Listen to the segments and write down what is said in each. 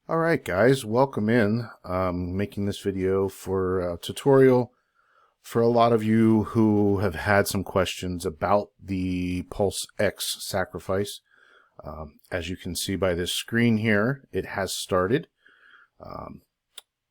All right, guys, welcome in. Making this video for a tutorial for a lot of you who have had some questions about the PulseX sacrifice. As you can see by this screen here, it has started.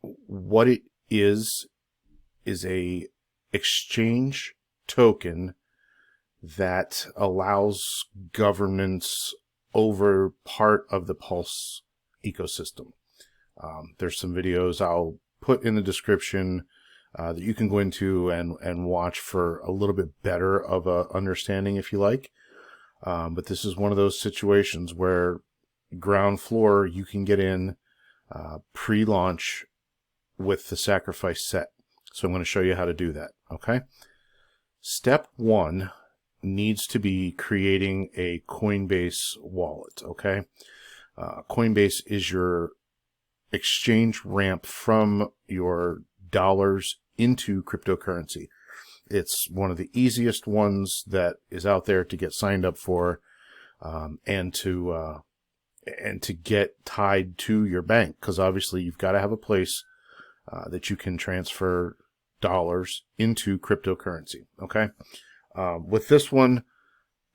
What it is a exchange token that allows governance over part of the Pulse ecosystem. There's some videos I'll put in the description that you can go into and watch for a little bit better of a understanding if you like. But this is one of those situations where ground floor you can get in pre-launch with the sacrifice set. So I'm going to show you how to do that. Okay. Step one needs to be creating a Coinbase wallet. Okay. Coinbase is your exchange ramp from your dollars into cryptocurrency. It's one of the easiest ones that is out there to get signed up for, and to get tied to your bank, because obviously you've got to have a place that you can transfer dollars into cryptocurrency. Okay. With this one,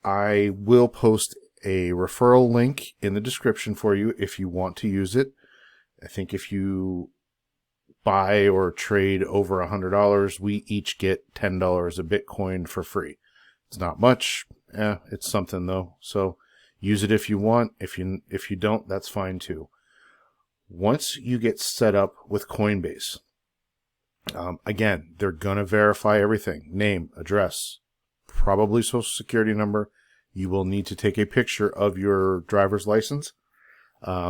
I will post a referral link in the description for you if you want to use it. I think if you buy or trade over $100, we each get $10 of Bitcoin for free. It's not much. It's something though. So use it if you want. If you don't, that's fine too. Once you get set up with Coinbase, again, they're going to verify everything. Name, address, probably social security number. You will need to take a picture of your driver's license,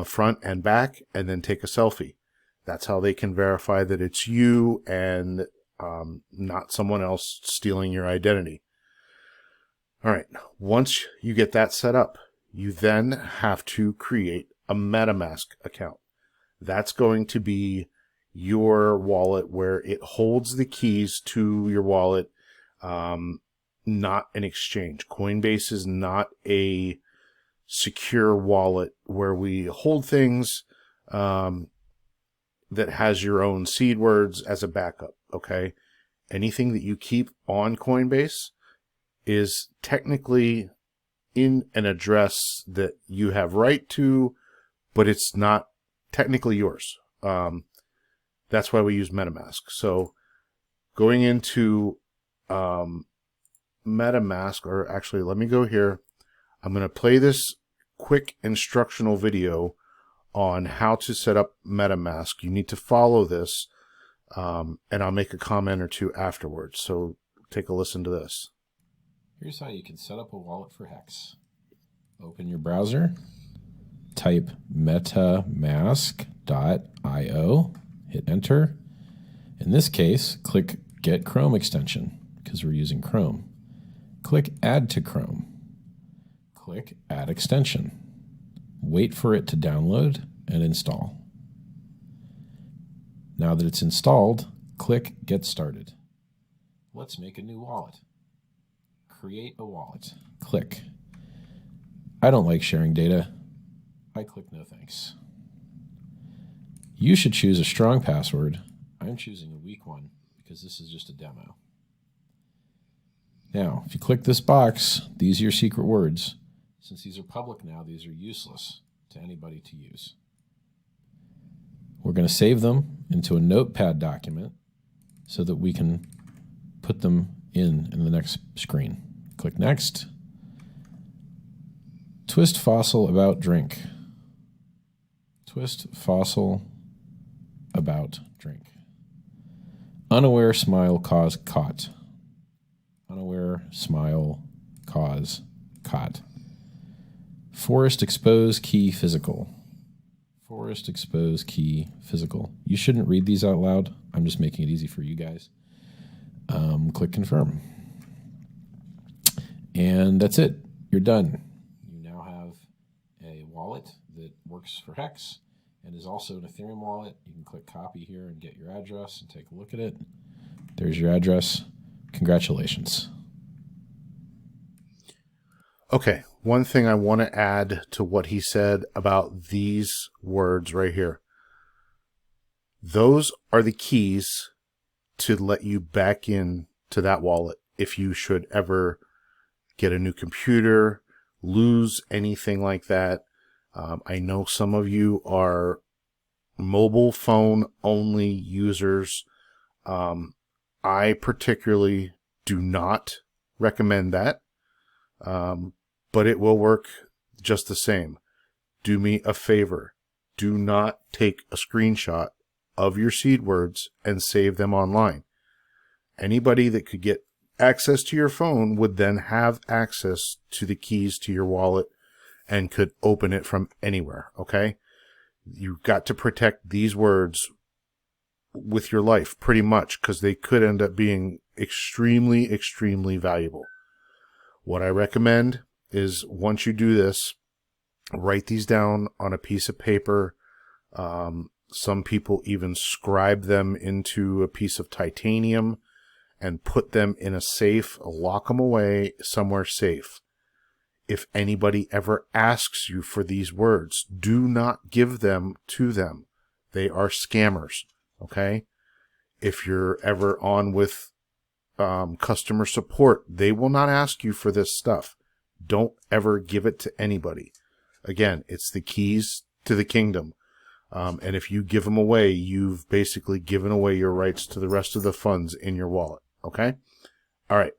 front and back, and then take a selfie. That's how they can verify that it's you and not someone else stealing your identity. All right. Once you get that set up, you then have to create a MetaMask account. That's going to be your wallet where it holds the keys to your wallet. Not an exchange. Coinbase is not a secure wallet where we hold things that has your own seed words as a backup. Okay. Anything that you keep on Coinbase is technically in an address that you have right to, but it's not technically yours. That's why we use MetaMask. So going into MetaMask, or actually let me go here. I'm going to play this quick instructional video on how to set up MetaMask. You need to follow this, and I'll make a comment or two afterwards. So take a listen to this. Here's how you can set up a wallet for Hex. Open your browser, type metamask.io, hit enter. In this case, click Get Chrome Extension because we're using Chrome. Click Add to Chrome. Click Add Extension. Wait for it to download and install. Now that it's installed, click Get Started. Let's make a new wallet. Create a wallet. Click. I don't like sharing data. I click No thanks. You should choose a strong password. I'm choosing a weak one because this is just a demo. Now, if you click this box, these are your secret words. Since these are public now, these are useless to anybody to use. We're going to save them into a notepad document so that we can put them in the next screen. Click Next. Twist fossil about drink. Twist fossil about drink. Unaware smile cause caught. Unaware smile cause caught. Forest expose key physical. Forest expose key physical. You shouldn't read these out loud. I'm just making it easy for you guys. Click confirm. And that's it. You're done. You now have a wallet that works for Hex and is also an Ethereum wallet. You can click copy here and get your address and take a look at it. There's your address. Congratulations. Okay, one thing I want to add to what he said about these words right here. Those are the keys to let you back in to that wallet if you should ever get a new computer, lose anything like that. I know some of you are mobile phone only users. I particularly do not recommend that, but it will work just the same. Do me a favor. Do not take a screenshot of your seed words and save them online. Anybody that could get access to your phone would then have access to the keys to your wallet and could open it from anywhere, okay? You've got to protect these words with your life pretty much because they could end up being extremely, extremely valuable. What I recommend is once you do this, write these down on a piece of paper. Some people even scribe them into a piece of titanium and put them in a safe, lock them away somewhere safe. If anybody ever asks you for these words, do not give them to them. They are scammers, okay? If you're ever on with customer support, they will not ask you for this stuff. Don't ever give it to anybody. Again, it's the keys to the kingdom. And if you give them away, you've basically given away your rights to the rest of the funds in your wallet. Okay? All right.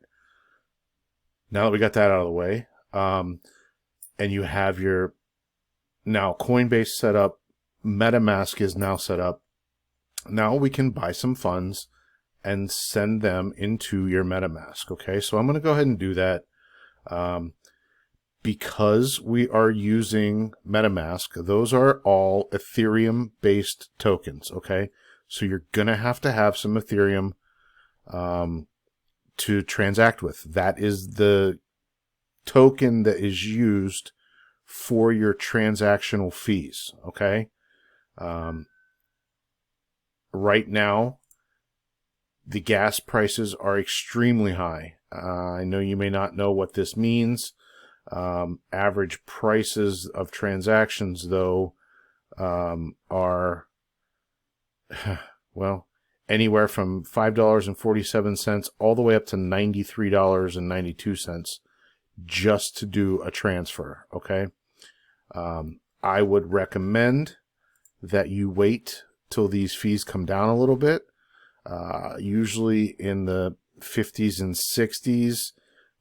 Now that we got that out of the way, and you have your now Coinbase set up, MetaMask is now set up. Now we can buy some funds and send them into your MetaMask. Okay? So I'm going to go ahead and do that. Because we are using MetaMask, those are all Ethereum-based tokens, okay? So you're going to have some Ethereum to transact with. That is the token that is used for your transactional fees, okay? Right now, the gas prices are extremely high. I know you may not know what this means. Average prices of transactions, though, are, well, anywhere from $5.47 all the way up to $93.92 just to do a transfer, okay? I would recommend that you wait till these fees come down a little bit, usually in the 50s and 60s.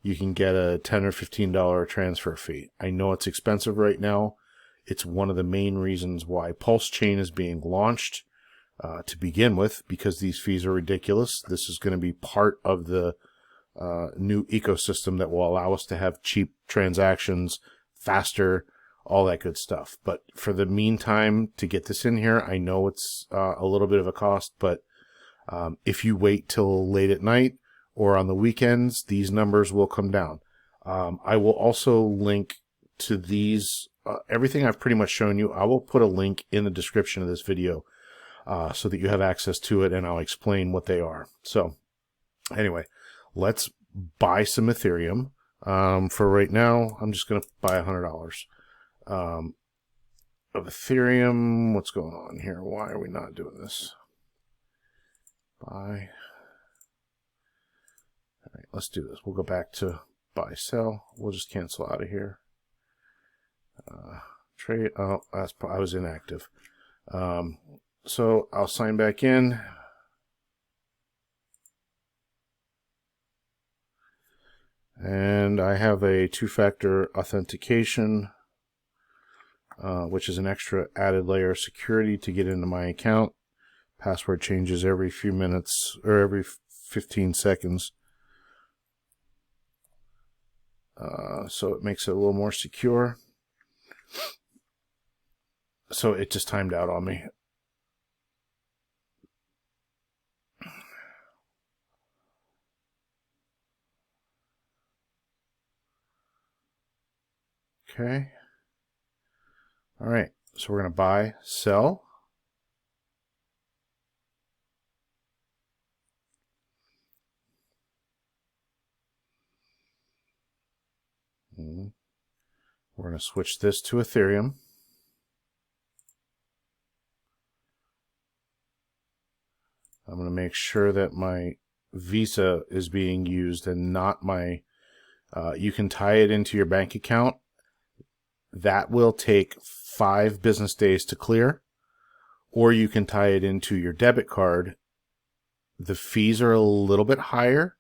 You can get a $10 or $15 transfer fee. I know it's expensive right now. It's one of the main reasons why Pulse Chain is being launched to begin with, because these fees are ridiculous. This is going to be part of the new ecosystem that will allow us to have cheap transactions, faster, all that good stuff. But for the meantime, to get this in here, I know it's a little bit of a cost, but if you wait till late at night, or on the weekends, these numbers will come down. I will also link to these, everything I've pretty much shown you. I will put a link in the description of this video so that you have access to it, and I'll explain what they are. So anyway, let's buy some Ethereum. For right now, I'm just going to buy $100 of Ethereum. What's going on here? Why are we not doing this? Buy. All right, let's do this. We'll go back to buy, sell. We'll just cancel out of here. Trade. Oh, I was inactive. So I'll sign back in. And I have a two-factor authentication, which is an extra added layer of security to get into my account. Password changes every few minutes or every 15 seconds. So it makes it a little more secure. So it just timed out on me. Okay. All right. So we're going to buy, sell. We're going to switch this to Ethereum. I'm going to make sure that my Visa is being used and not my... you can tie it into your bank account. That will take 5 business days to clear. Or you can tie it into your debit card. The fees are a little bit higher,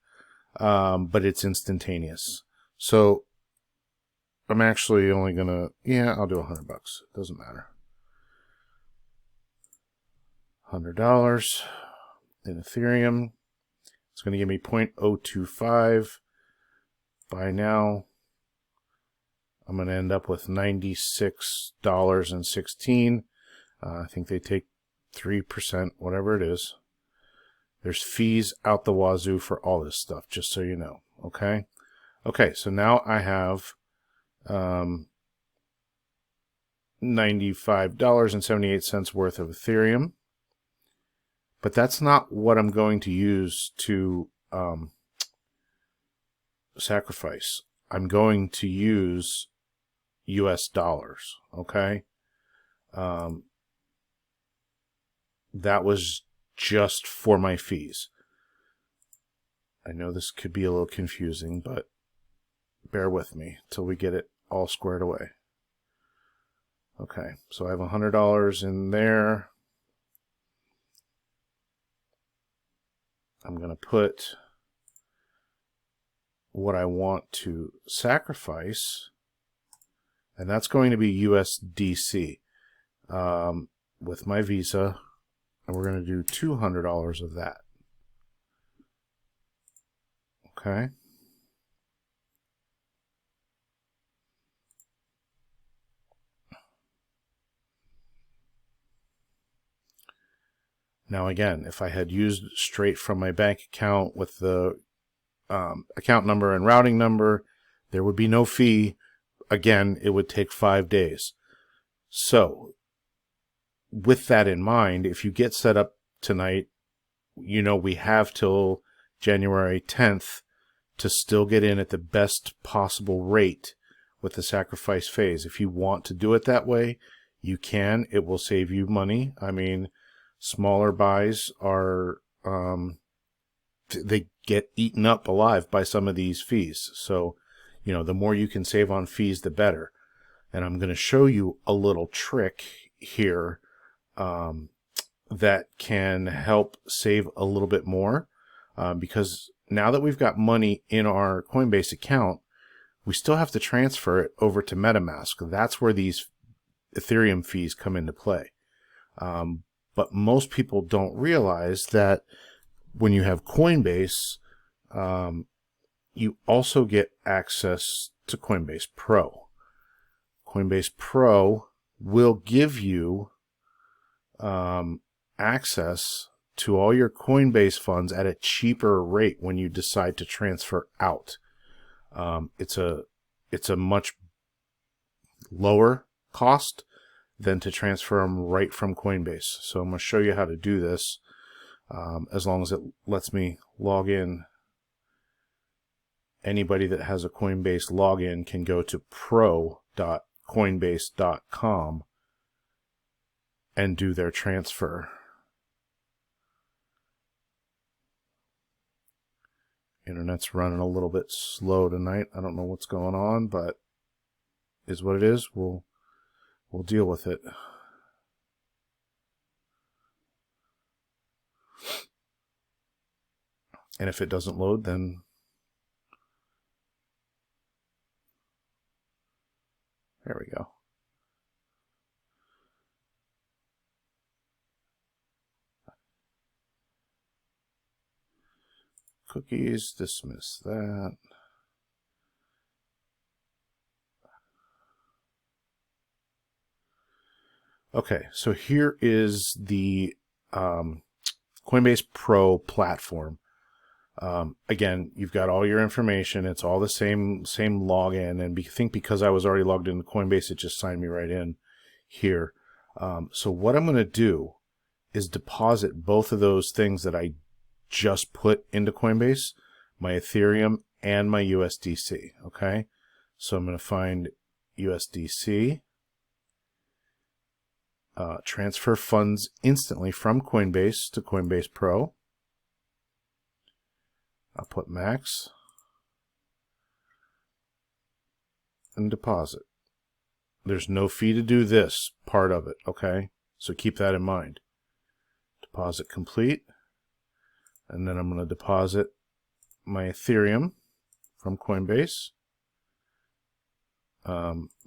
but it's instantaneous. So I'm actually only going to... yeah, I'll do $100. It doesn't matter. $100 in Ethereum. It's going to give me 0.025. By now, I'm going to end up with $96.16. I think they take 3%, whatever it is. There's fees out the wazoo for all this stuff, just so you know. Okay? Okay, so now I have $95.78 worth of Ethereum. But that's not what I'm going to use to sacrifice. I'm going to use US dollars, okay? That was just for my fees. I know this could be a little confusing, but bear with me till we get it all squared away. Okay, so I have $100 in there. I'm going to put what I want to sacrifice, and that's going to be USDC with my Visa, and we're going to do $200 of that. Okay. Now again, if I had used straight from my bank account with the account number and routing number, there would be no fee. Again, it would take 5 days. So, with that in mind, if you get set up tonight, you know we have till January 10th to still get in at the best possible rate with the sacrifice phase. If you want to do it that way, you can. It will save you money. I mean, smaller buys are, they get eaten up alive by some of these fees. So, you know, the more you can save on fees, the better. And I'm going to show you a little trick here that can help save a little bit more. Because now that we've got money in our Coinbase account, we still have to transfer it over to MetaMask. That's where these Ethereum fees come into play. But most people don't realize that when you have Coinbase, you also get access to Coinbase Pro. Coinbase Pro will give you access to all your Coinbase funds at a cheaper rate when you decide to transfer out. It's a much lower cost than to transfer them right from Coinbase. So I'm going to show you how to do this, as long as it lets me log in. Anybody that has a Coinbase login can go to pro.coinbase.com and do their transfer. Internet's running a little bit slow tonight. I don't know what's going on, but is what it is. We'll deal with it. And if it doesn't load, then there we go. Cookies, dismiss that. Okay, so here is the Coinbase Pro platform. Again, you've got all your information. It's all the same login, and I think because I was already logged into Coinbase, it just signed me right in here. So what I'm going to do is deposit both of those things that I just put into Coinbase, my Ethereum and my USDC. Okay, so I'm going to find USDC. Transfer funds instantly from Coinbase to Coinbase Pro. I'll put max and deposit. There's no fee to do this part of it, okay? So keep that in mind. Deposit complete. And then I'm going to deposit my Ethereum from Coinbase.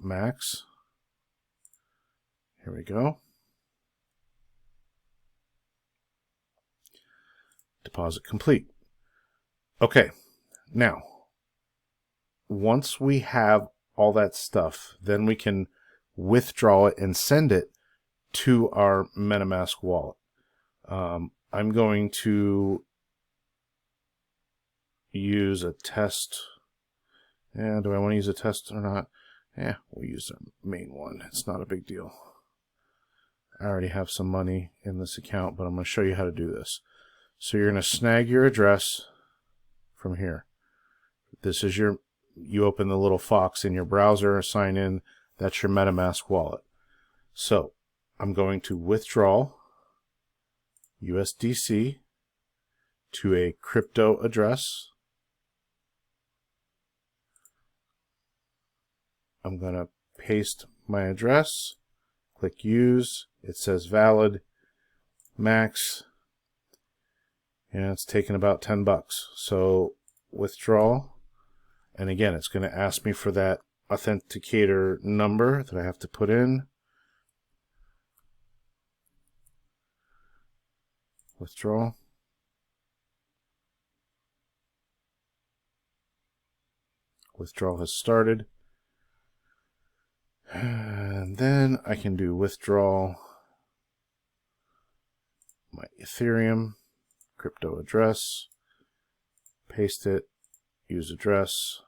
Max. Here we go. Deposit complete. Okay, now, once we have all that stuff, then we can withdraw it and send it to our MetaMask wallet. I'm going to use a test. Yeah, do I want to use a test or not? Yeah, we'll use our main one. It's not a big deal. I already have some money in this account, but I'm going to show you how to do this. So you're going to snag your address from here. This is your, you open the little fox in your browser, sign in, that's your MetaMask wallet. So I'm going to withdraw USDC to a crypto address. I'm going to paste my address, click use, it says valid, max, and it's taken about $10. So withdraw, and again it's going to ask me for that authenticator number that I have to put in. Withdraw. Withdrawal has started. And then I can do withdraw my Ethereum crypto address, paste it, use address,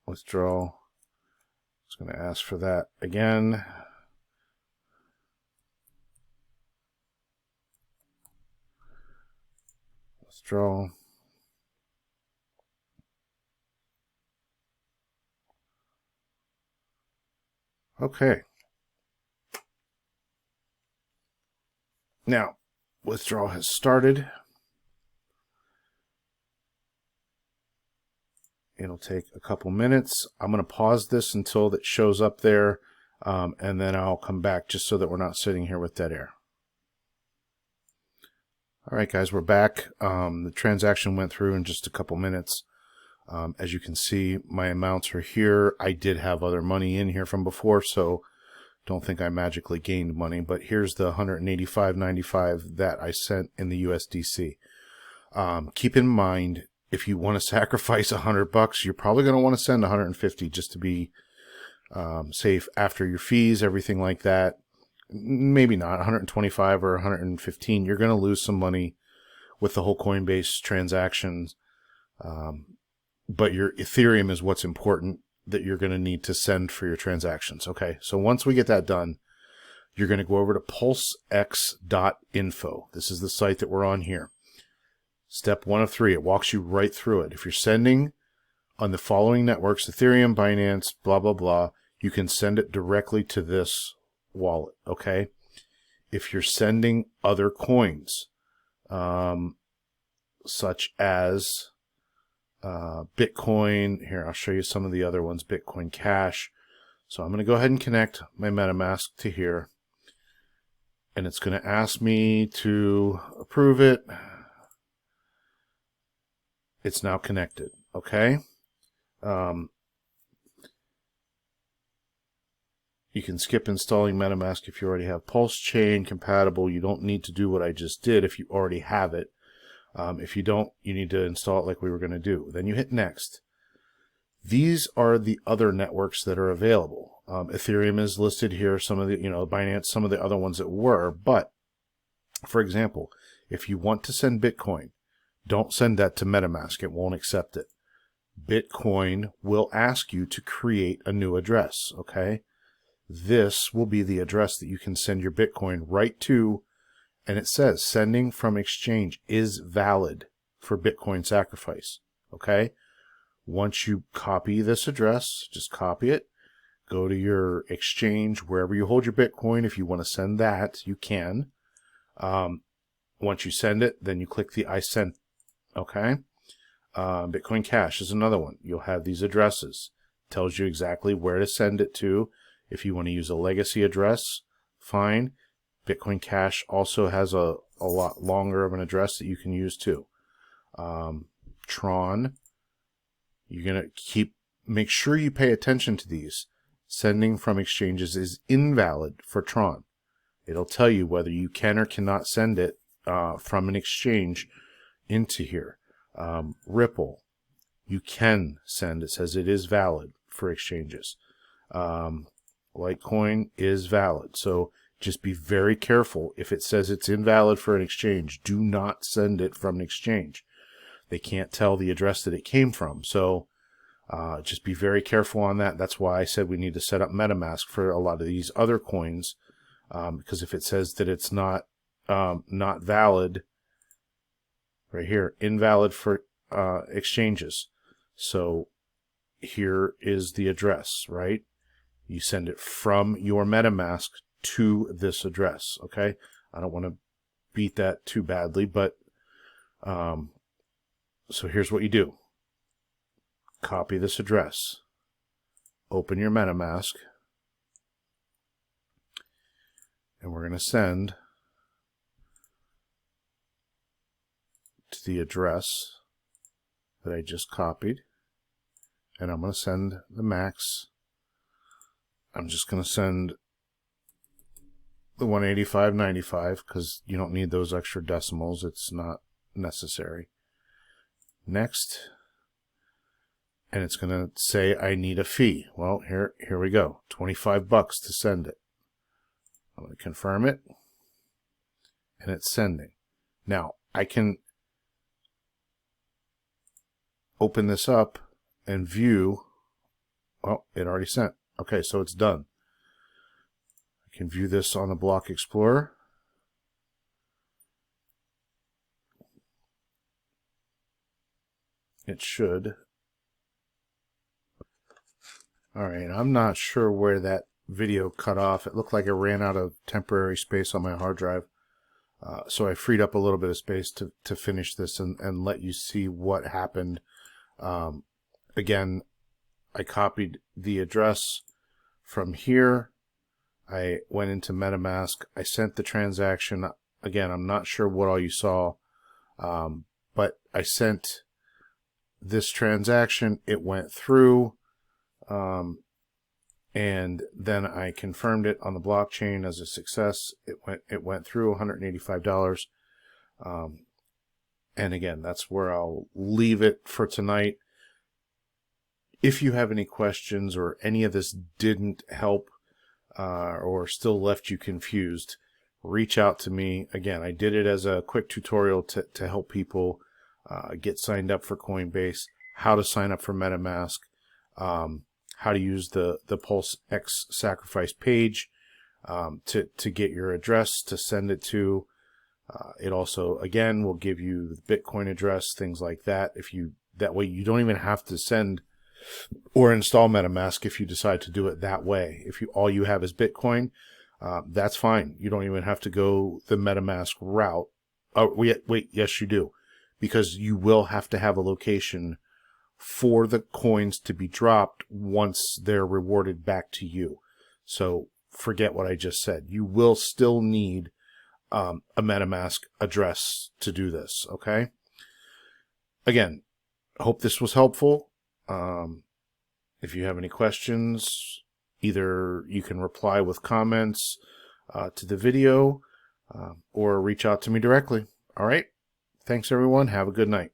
withdraw. It's going to ask for that again. Withdraw. Okay. Now, withdrawal has started. It'll take a couple minutes. I'm going to pause this until that shows up there, and then I'll come back just so that we're not sitting here with dead air. All right, guys, we're back. The transaction went through in just a couple minutes. As you can see, my amounts are here. I did have other money in here from before, so don't think I magically gained money. But here's the $185.95 that I sent in the USDC. Keep in mind, if you want to sacrifice $100, you're probably going to want to send 150 just to be safe after your fees, everything like that. Maybe not 125 or 115. You're going to lose some money with the whole Coinbase transactions. But your Ethereum is what's important that you're going to need to send for your transactions. Okay, so once we get that done, you're going to go over to PulseX.info. This is the site that we're on here. Step 1 of 3, it walks you right through it. If you're sending on the following networks, Ethereum, Binance, blah, blah, blah, you can send it directly to this wallet, okay? If you're sending other coins, such as Bitcoin, here, I'll show you some of the other ones, Bitcoin Cash. So I'm going to go ahead and connect my MetaMask to here. And it's going to ask me to approve it. It's now connected, okay? You can skip installing MetaMask if you already have Pulse Chain compatible. You don't need to do what I just did if you already have it. If you don't, you need to install it like we were going to do. Then you hit next. These are the other networks that are available. Ethereum is listed here, some of the, Binance, some of the other ones that were. But, for example, if you want to send Bitcoin, don't send that to MetaMask. It won't accept it. Bitcoin will ask you to create a new address, okay? This will be the address that you can send your Bitcoin right to. And it says sending from exchange is valid for Bitcoin sacrifice. Okay. Once you copy this address, just copy it, go to your exchange, wherever you hold your Bitcoin. If you want to send that, you can. Once you send it, then you click the I sent, okay? Bitcoin Cash is another one. You'll have these addresses. Tells you exactly where to send it to. If you want to use a legacy address, fine. Bitcoin Cash also has a lot longer of an address that you can use too. Tron, you're going to make sure you pay attention to these. Sending from exchanges is invalid for Tron. It'll tell you whether you can or cannot send it from an exchange into here. Ripple, you can send. It says it is valid for exchanges. Litecoin is valid. So just be very careful. If it says it's invalid for an exchange, do not send it from an exchange. They can't tell the address that it came from. So just be very careful on that. That's why I said we need to set up MetaMask for a lot of these other coins. Because if it says that it's not valid, right here, invalid for exchanges. So here is the address, right? You send it from your MetaMask to this address, okay? I don't want to beat that too badly, but so here's what you do. Copy this address. Open your MetaMask. And we're going to send to the address that I just copied. And I'm going to send the max. I'm just going to send the 185.95 because you don't need those extra decimals. It's not necessary. Next. And it's going to say I need a fee. Well, here we go. $25 to send it. I'm going to confirm it. And it's sending. Now, I can open this up and view. Oh, it already sent. Okay, so it's done. I can view this on the Block Explorer. It should. Alright, I'm not sure where that video cut off. It looked like it ran out of temporary space on my hard drive. So I freed up a little bit of space to finish this and let you see what happened. Again, I copied the address from here. I went into MetaMask. I sent the transaction. Again, I'm not sure what all you saw, but I sent this transaction. It went through, and then I confirmed it on the blockchain as a success. It went through $185. And again, that's where I'll leave it for tonight. If you have any questions or any of this didn't help or still left you confused, reach out to me. Again, I did it as a quick tutorial to help people get signed up for Coinbase, how to sign up for MetaMask, how to use the PulseX sacrifice page to get your address to send it to. It also, again, will give you the Bitcoin address, things like that. That way you don't even have to send or install MetaMask if you decide to do it that way. If all you have is Bitcoin, that's fine. You don't even have to go the MetaMask route. Oh, wait, yes, you do, because you will have to have a location for the coins to be dropped once they're rewarded back to you. So forget what I just said. You will still need a MetaMask address to do this, okay? Again, hope this was helpful. If you have any questions, either you can reply with comments to the video or reach out to me directly. All right? Thanks, everyone. Have a good night.